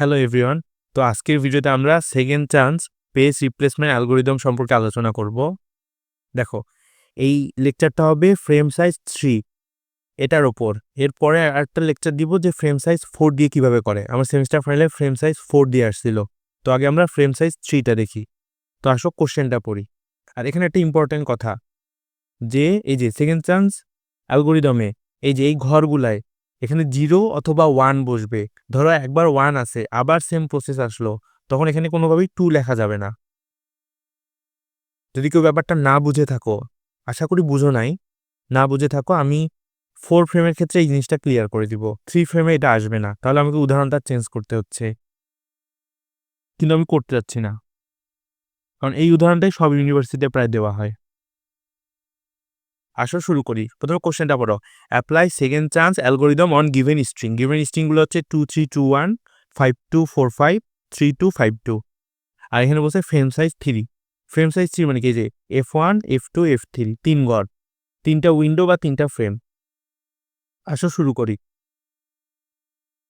Hello everyone. তো আজকের ভিডিওতে আমরা second chance page replacement algorithm সম্পর্কে আলোচনা করব। দেখো, এই লেকচারটা হবে ফ্রেম সাইজ 3 এটার ওপর। এরপরে আরেকটা লেকচার দিব যে ফ্রেম সাইজ 4 দিয়ে কিভাবে করে। আমার সেমিস্টার ফাইনালে ফ্রেম সাইজ 4 দিয়ে আসছিল। তো আগে আমরা ফ্রেম সাইজ 3টা দেখি। তো আসো কোশ্চেনটা পড়ি। আর এখানে একটা ইম্পর্টেন্ট কথা, যে এই যে সেকেন্ড চান্স অ্যালগরিদমে এই যে এই ঘরগুলায় এখানে 0 অথবা 1 বসবে। ধরো একবার 1 আছে, আবার সেম প্রসেস আসলো, তখন এখানে কোনোভাবেই 2 লেখা যাবে না। যদি কেউ ব্যাপারটা না বুঝে থাকো, আশা করি বুঝো নাই, না বুঝে থাকো, আমি 4 ফ্রেমের ক্ষেত্রে এই জিনিসটা ক্লিয়ার করে দিব। 3 ফ্রেমে এটা আসবে না, তাহলে আমাকে উদাহরণটা চেঞ্জ করতে হচ্ছে, কিন্তু আমি করতে যাচ্ছি না, কারণ এই উদাহরণটাই সব ইউনিভার্সিটিতে প্রায় দেওয়া হয়। আসো শুরু করি। প্রথমে কোশ্চেনটা পড়ো। Apply second chance algorithm on given string. Given স্ট্রিংগুলো হচ্ছে 2 3 2 1 5 2 4 5 3 2 5 2। আর এখানে বলছে ফ্রেম সাইজ 3। ফ্রেম সাইজ 3 মানে কি, যে F1 F2 F3 তিন ঘর, তিনটা উইন্ডো বা তিনটা ফ্রেম। আসো শুরু করি।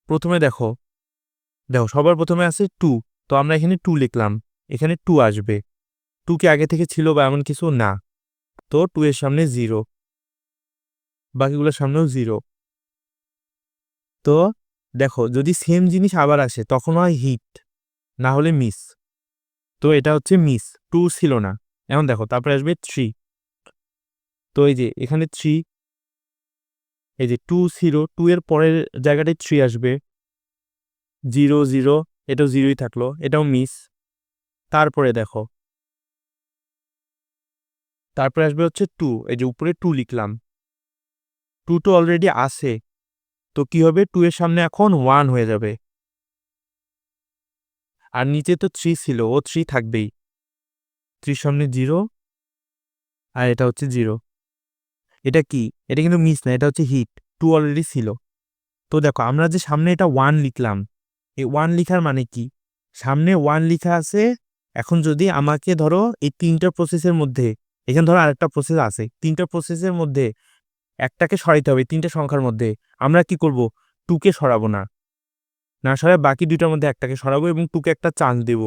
প্রথমে দেখো দেখো সবার প্রথমে আছে 2। তো আমরা এখানে 2 লিখলাম, এখানে 2 আসবে। 2 কি আগে থেকে ছিল বা এমন কিছু না, তো 2 এর সামনে 0, বাকিগুলোর সামনেও 0। তো দেখো, যদি সেম জিনিস আবার আসে তখন হয় হিট, না হলে মিস। তো এটা হচ্ছে মিস, 2 ছিল না। এখন দেখো তারপরে আসবে 3। তো এই যে এখানে 3, এই যে 2 0, 2 এর পরের জায়গাটায় 3 আসবে। 0 0, এটাও 0ই থাকলো, এটাও মিস। তারপরে দেখো, তারপরে আসবে হচ্ছে 2, এই যে উপরে 2 লিখলাম, 2 তো অলরেডি আছে। তো কি হবে, 2 এর সামনে এখন 1 হয়ে যাবে। আর নিচে তো 3 ছিল, ও 3 থাকবেই। 3 সামনে 0, আর এটা হচ্ছে 0। এটা কি, এটা কিন্তু মিস না, এটা হচ্ছে হিট, 2 অলরেডি ছিল। তো দেখো, আমরা যে সামনে এটা 1 লিখলাম, এই 1 লিখার মানে কি, সামনে 1 লিখা আছে। এখন যদি আমাকে ধরো এই তিনটা প্রসেসের মধ্যে, এখানে ধরো আরেকটা প্রসেস আছে, তিনটা প্রসেসের মধ্যে একটাকে সরাইতে হবে, তিনটা সংখ্যার মধ্যে। আমরা কি করব, 2 কে সরাবো না, না সরাই বাকি দুইটার মধ্যে একটাকে সরাবো এবং 2 কে একটা চান্স দিব।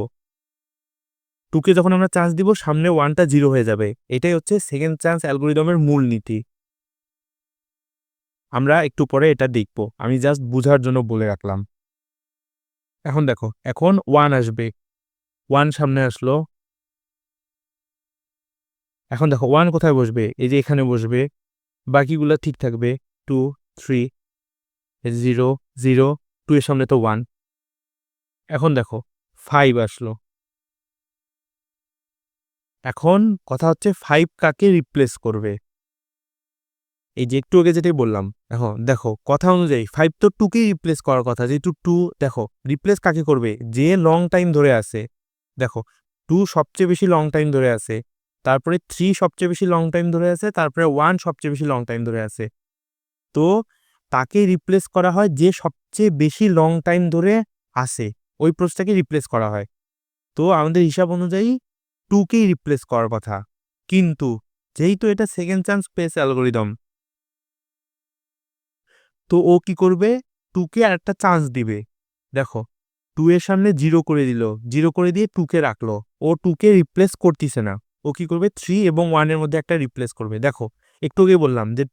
2 কে যখন আমরা চান্স দিব, সামনে 1টা 0 হয়ে যাবে। এটাই হচ্ছে সেকেন্ড চান্স অ্যালগরিদমের মূল নীতি। আমরা একটু পরে এটা দেখব, আমি জাস্ট বুঝার জন্য বলে রাখলাম। এখন দেখো, এখন 1 আসবে, 1 সামনে আসলো। এখন দেখো 1 কোথায় বসবে, এই যে এখানে বসবে, বাকিগুলো ঠিক থাকবে। 2 3, 0 0, 2 এর সামনে তো 1। এখন দেখো 5 আসলো। এখন কথা হচ্ছে 5 কাকে রিপ্লেস করবে। এই যে একটু আগে যেটাই বললাম, এখন দেখো কথা অনুযায়ী 5 তো 2 কেই রিপ্লেস করার কথা, যেহেতু 2, দেখো রিপ্লেস কাকে করবে, যে লং টাইম ধরে আছে। দেখো 2 সবচেয়ে বেশি লং টাইম ধরে আছে, তারপরে 3 সবচেয়ে বেশি লং টাইম ধরে আছে, তারপরে 1 সবচেয়ে বেশি লং টাইম ধরে আছে। তো তাকে রিপ্লেস করা হয় যে সবচেয়ে বেশি লং টাইম ধরে আছে, ওই প্রসেসটাকে রিপ্লেস করা হয়। তো আমাদের হিসাব অনুযায়ী 2 কেই রিপ্লেস করার কথা। কিন্তু যেহেতু এটা সেকেন্ড চান্স স্পেস অ্যালগরিদম, তো ও কি করবে, 2 কে আরেকটা চান্স দিবে। দেখো 2 এর সামনে 0 করে দিল, 0 করে দিয়ে 2 কে রাখলো। ও 2 কে রিপ্লেস করতেছে না, ও কি করবে, 3 এবং 1 এর মধ্যে একটা রিপ্লেস করবে। দেখো একটু আগে বললাম যে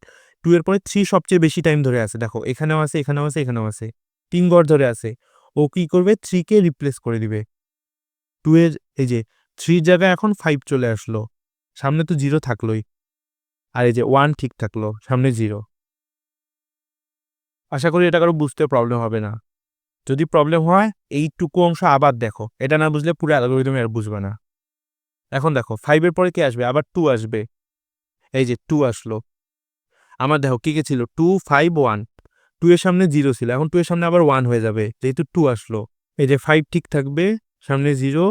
2 এর পরে 3 সবচেয়ে বেশি টাইম ধরে আছে। দেখো এখানেও আছে, এখানেও আছে, এখানেও আছে, 3 ঘর ধরে আছে। ও কি করবে, 3 কে রিপ্লেস করে দিবে। 2 এর এই যে 3 এর জায়গায় এখন 5 চলে আসলো, সামনে তো 0 থাকলোই। আর এই যে 1 ঠিক থাকলো, সামনে 0। আশা করি এটা কারো বুঝতে প্রবলেম হবে না। যদি প্রবলেম হয়, এইটুকু অংশ আবার দেখো, এটা না বুঝলে পুরো অ্যালগরিদম আর বুঝবে না। এখন দেখো 5 এর পরে কি আসবে, আবার 2 আসবে। এই যে 2 আসলো। আমার দেখো কি কি ছিল, 2 5 1, 2 এর সামনে 0 ছিল, এখন 2 এর সামনে আবার 1 হয়ে যাবে, যেহেতু 2 আসলো। এই যে 5 ঠিক থাকবে, সামনে 0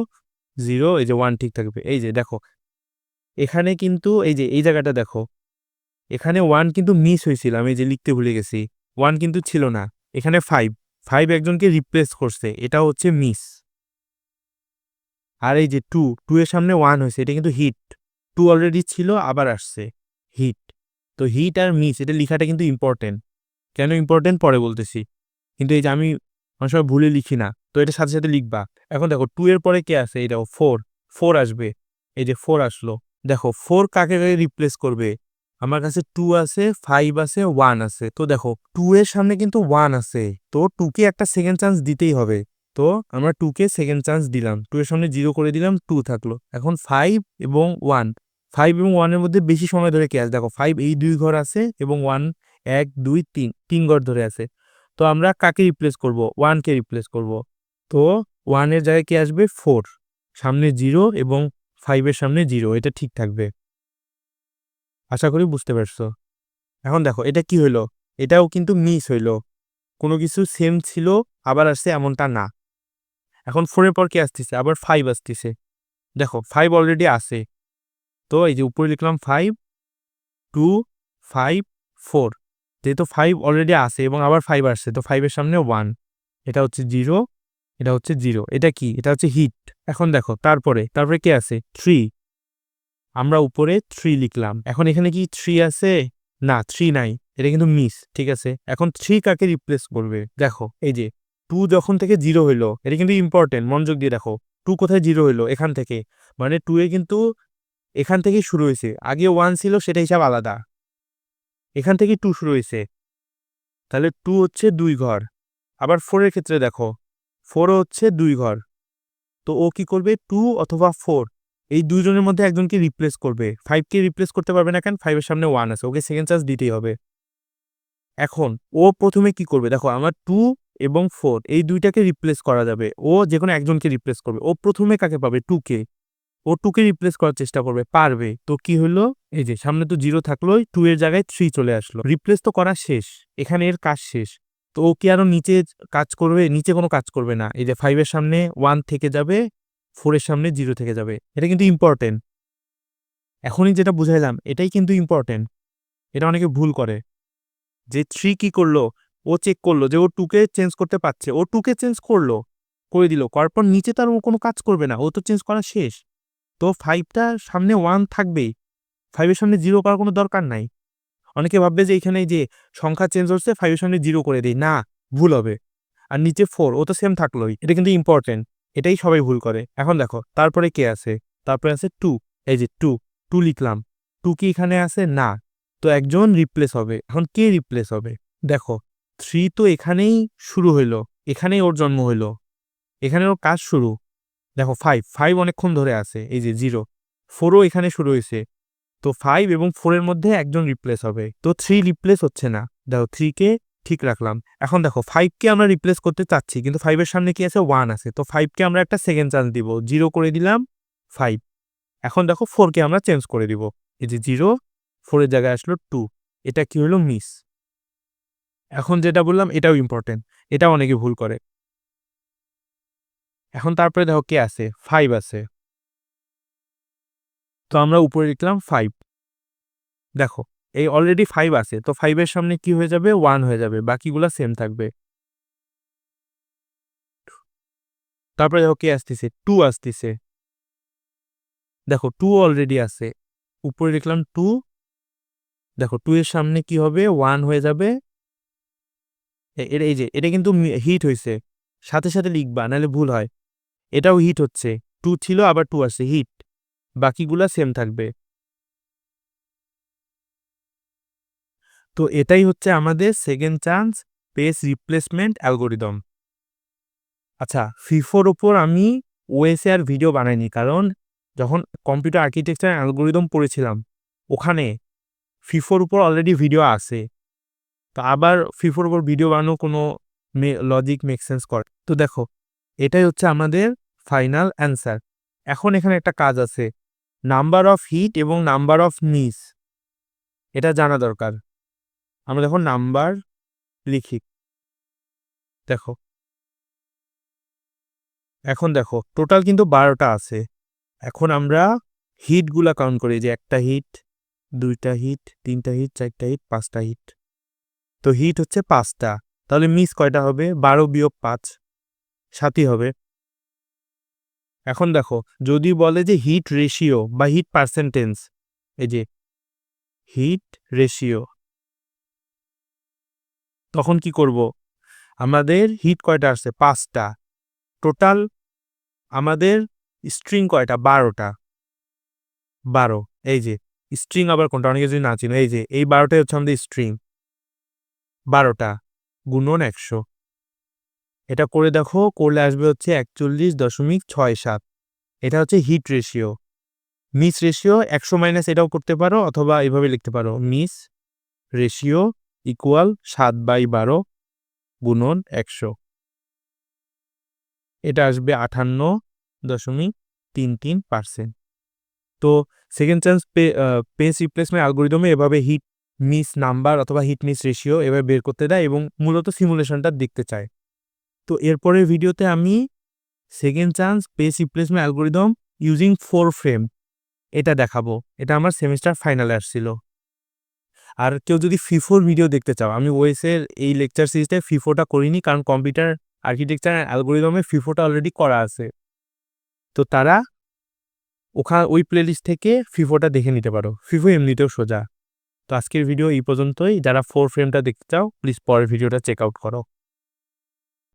0, এই যে 1 ঠিক থাকবে। এই যে দেখো এখানে কিন্তু এই যে এই জায়গাটা দেখো, এখানে 1 কিন্তু মিস হয়েছিল, আমি এই যে লিখতে ভুলে গেছি। 1 কিন্তু ছিল না, এখানে 5 5 একজনকে রিপ্লেস করছে, এটা হচ্ছে মিস। আর এই যে 2 2 এর সামনে 1 হয়েছে, এটা কিন্তু হিট। 2 অলরেডি ছিল, আবার আসছে, হিট। তো হিট আর মিস এটা লেখাটা কিন্তু ইম্পর্টেন্ট। কেন ইম্পর্টেন্ট পরে বলতেছি, কিন্তু এই যে আমি অনেক সময় ভুলে লিখি না, তো এটা সাথে সাথে লিখবা। এখন দেখো 2 এর পরে কে আছে? এই দেখো 4 আসবে। এই যে 4 আসলো। দেখো 4 কাকে রিপ্লেস করবে? আমার কাছে 2 আছে, 5 আছে, 1 আছে। তো দেখো 2 এর সামনে কিন্তু 1 আছে। তো 2 কে একটা সেকেন্ড চান্স দিতেই হবে। তো আমরা 2 কে সেকেন্ড চান্স দিলাম। 2 এর সামনে 0 করে দিলাম, 2 থাকলো। এখন 5 এবং 1, 5 এবং 1 এর মধ্যে বেশি সময় ধরে কে আছে? দেখো 5 এই 2 ঘর আছে এবং 1 1 2 3 ঘর ধরে আছে। তো আমরা কাকে রিপ্লেস করব? 1 কে রিপ্লেস করব। তো 1 এর জায়গায় কি আসবে? 4, সামনে 0 এবং 5 এর সামনে 0, এটা ঠিক থাকবে। আশা করি বুঝতে পারছো। এখন দেখো এটা কি হইলো? এটাও কিন্তু মিস হইলো। কোনো কিছু সেম ছিল আবার আসছে এমনটা না। এখন 4 এর পর কি আসতেছে? আবার 5 আসতেছে। দেখো 5 অলরেডি আছে। তো এই যে উপরে লিখলাম 5 2 5 4, যেহেতু 5 অলরেডি আছে এবং আবার 5 আসছে, তো 5 এর সামনে 1, এটা হচ্ছে 0, এটা হচ্ছে 0। এটা কি? এটা হচ্ছে হিট। এখন দেখো তারপরে কে আছে? 3, আমরা উপরে 3 লিখলাম। এখন এখানে কি 3 আছে? না, 3 নাই। এটা কিন্তু মিস। ঠিক আছে, এখন 3 কাকে রিপ্লেস করবে? দেখো এই যে 2 যখন থেকে 0 হইলো, এটা কিন্তু ইম্পর্টেন্ট, মনোযোগ দিয়ে দেখো। 2 কোথায় 0 হইলো? এখান থেকে। মানে 2 এ কিন্তু এখান থেকেই শুরু হয়েছে। আগে 1 ছিল, সেটা হিসাব আলাদা। এখান থেকেই 2 শুরু হয়েছে। তাহলে 2 হচ্ছে 2 ঘর। আবার 4 এর ক্ষেত্রে দেখো, 4 ও হচ্ছে 2 ঘর। তো ও কি করবে? 2 অথবা 4, এই দুইজনের মধ্যে একজনকে রিপ্লেস করবে। 5 কে রিপ্লেস করতে পারবে না, কেন? 5 এর সামনে 1 আছে, ওকে সেকেন্ড চান্স দিতেই হবে। এখন ও প্রথমে কি করবে? দেখো আমার 2 এবং 4 এই দুইটাকে রিপ্লেস করা যাবে। ও যেকোনো একজনকে রিপ্লেস করবে। ও প্রথমে কাকে পাবে? 2 কে। ও 2 কে রিপ্লেস করার চেষ্টা করবে, পারবে। তো কি হলো? এই যে সামনে তো 0 থাকলোই, 2 এর জায়গায় 3 চলে আসলো। রিপ্লেস তো করা শেষ, এখানে এর কাজ শেষ। তো ও কি আরো নিচে কাজ করবে? নিচে কোনো কাজ করবে না। এই যে 5 এর সামনে 1 থেকে যাবে, 4 এর সামনে 0 থেকে যাবে। এটা কিন্তু ইম্পর্টেন্ট। এখনই যেটা বুঝাইলাম এটাই কিন্তু ইম্পর্টেন্ট। এটা অনেকে ভুল করে। যে 3 কি করলো? ও চেক করলো যে ও 2 কে চেঞ্জ করতে পারছে। ও 2 কে চেঞ্জ করলো, করে দিল। করার পর নিচে তার ও কোনো কাজ করবে না। ও তো চেঞ্জ করা শেষ। তো 5 টার সামনে 1 থাকবেই। 5 এর সামনে 0 করার কোনো দরকার নাই। অনেকে ভাববে যে এখানে যে সংখ্যা চেঞ্জ হচ্ছে 5 এর সামনে 0 করে দেই। না, ভুল হবে। আর নিচে 4, ও তো সেম থাকলোই। এটা কিন্তু ইম্পর্টেন্ট। এটাই সবাই ভুল করে। এখন দেখো তারপরে কে আছে? তারপরে আছে 2। এই যে 2 লিখলাম। 2 কি এখানে আছে? না। তো একজন রিপ্লেস হবে। এখন কে রিপ্লেস হবে? দেখো 3 তো এখানেই শুরু হইলো, এখানেই ওর জন্ম হইলো, এখানে ওর কাজ শুরু। দেখো 5 অনেকক্ষণ ধরে আছে। এই যে 0, 4ও এখানে শুরু হয়েছে। তো 5 এবং 4 এর মধ্যে একজন রিপ্লেস হবে। তো 3 রিপ্লেস হচ্ছে না। দেখো 3 কে ঠিক রাখলাম। এখন দেখো 5 কে আমরা রিপ্লেস করতে চাচ্ছি, কিন্তু 5 এর সামনে কি আছে? 1 আছে। তো 5 কে আমরা একটা সেকেন্ড চান্স দিব। 0 করে দিলাম 5। এখন দেখো 4 কে আমরা চেঞ্জ করে দিব। এই যে 0, 4 এর জায়গায় আসলো 2। এটা কি হলো? মিস। এখন যেটা বললাম এটাও ইম্পর্টেন্ট। এটাও অনেকে ভুল করে। এখন তারপরে দেখো কে আছে? 5 আছে। তো আমরা উপরে লিখলাম 5। দেখো এই অলরেডি 5 আছে। তো 5 এর সামনে কি হয়ে যাবে? 1 হয়ে যাবে। বাকিগুলা সেম থাকবে। তারপরে দেখো কে আসতেছে? 2 আসতেছে। দেখো 2 অলরেডি আছে। উপরে লিখলাম 2। দেখো 2 এর সামনে কি হবে? 1 হয়ে যাবে। এই যে এটা কিন্তু হিট হইছে। সাথে সাথে লিখবা, নাহলে ভুল হয়। এটাও হিট হচ্ছে। 2 ছিল, আবার 2 আসছে, হিট। বাকিগুলা সেম থাকবে। তো এটাই হচ্ছে আমাদের second chance pace replacement algorithm. আচ্ছা, ফিফোর উপর আমি ওএসএ আর ভিডিও বানাইনি, কারণ যখন কম্পিউটার আর্কিটেকচার অ্যালগরিদম পড়েছিলাম ওখানে ফিফোর উপর অলরেডি ভিডিও আছে। তো আবার ফিফোর উপর ভিডিও বানানো কোনো লজিক মেক সেন্স করে? তো দেখো এটাই হচ্ছে আমাদের ফাইনাল অ্যান্সার। এখন এখানে একটা কাজ আছে, নাম্বার অফ হিট এবং নাম্বার অফ নিস, এটা জানা দরকার। আমরা দেখো নাম্বার লিখি। দেখো এখন দেখো টোটাল কিন্তু 12টা আছে। এখন আমরা হিটগুলা কাউন্ট করি, যে একটা হিট, 2টা হিট, 3টা হিট, 4টা হিট, 5টা হিট। তো হিট হচ্ছে 5টা। তাহলে মিস কয়টা হবে? 12 বিয়োগ 5, 7ই হবে। এখন দেখো যদি বলে যে হিট রেশিও বা হিট পার্সেন্টেজ, এই যে হিট রেশিও, তখন কি করব? আমাদের হিট কয়টা আসছে? 5টা। টোটাল আমাদের স্ট্রিং কয়টা? 12টা। 12। এই যে স্ট্রিং আবার কোনটা অনেকে যদি না চিনো, এই যে এই 12টাই হচ্ছে আমাদের স্ট্রিং। 12টা গুণন 100। এটা করে দেখো, করলে আসবে হচ্ছে 41.67। এটা হচ্ছে hit ratio. Miss ratio 100 minus এটাও করতে পারো, অথবা এভাবে লিখতে পারো মিস রেশিও ইকুয়াল 7/12 গুণন 100। এটা আসবে 58.33%। তো সেকেন্ড চান্স পেস রিপ্লেসমেন্ট অ্যালগরিদমে এভাবে হিট মিস নাম্বার অথবা হিট মিস রেশিও এভাবে বের করতে দেয় এবং মূলত সিমুলেশনটা দেখতে চায়। তো এরপরের ভিডিওতে আমি second chance pace replacement algorithm using 4 frame এটা দেখাবো। এটা আমার সেমিস্টার ফাইনালে আসছিল। আর কেউ যদি ফিফোর ভিডিও দেখতে চাও, আমি ওয়েসের এই লেকচার সিরিজটায় ফিফোটা করিনি, কারণ কম্পিউটার আর্কিটেকচার অ্যালগরিদমে ফিফোটা অলরেডি করা আছে। তো তারা ওই প্লেলিস্ট থেকে ফিফোটা দেখে নিতে পারো। ফিফো এমনিতেও সোজা। তো আজকের ভিডিও এই পর্যন্তই। যারা 4 ফ্রেমটা দেখতে চাও প্লিজ পরের ভিডিওটা চেক আউট করো।